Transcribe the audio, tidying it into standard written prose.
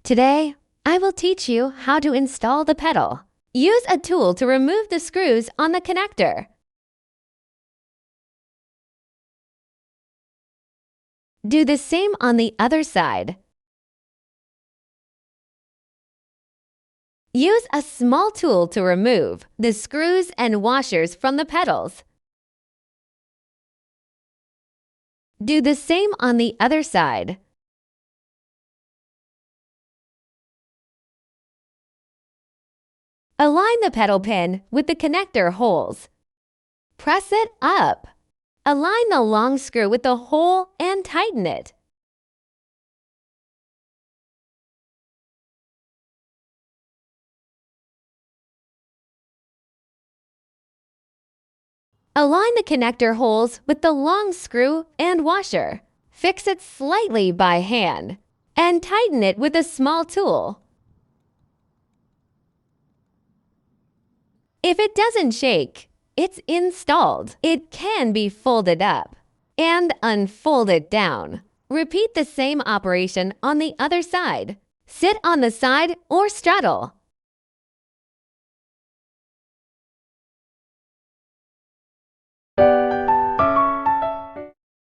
Today, I will teach you how to install the pedal. Use a tool to remove the screws on the connector. Do the same on the other side. Use a small tool to remove the screws and washers from the pedals. Do the same on the other side. Align the pedal pin with the connector holes. Press it up. Align the long screw with the hole and tighten it. Align the connector holes with the long screw and washer. Fix it slightly by hand and tighten it with a small tool. If it doesn't shake, it's installed. It can be folded up and unfolded down. Repeat the same operation on the other side. Sit on the side or straddle.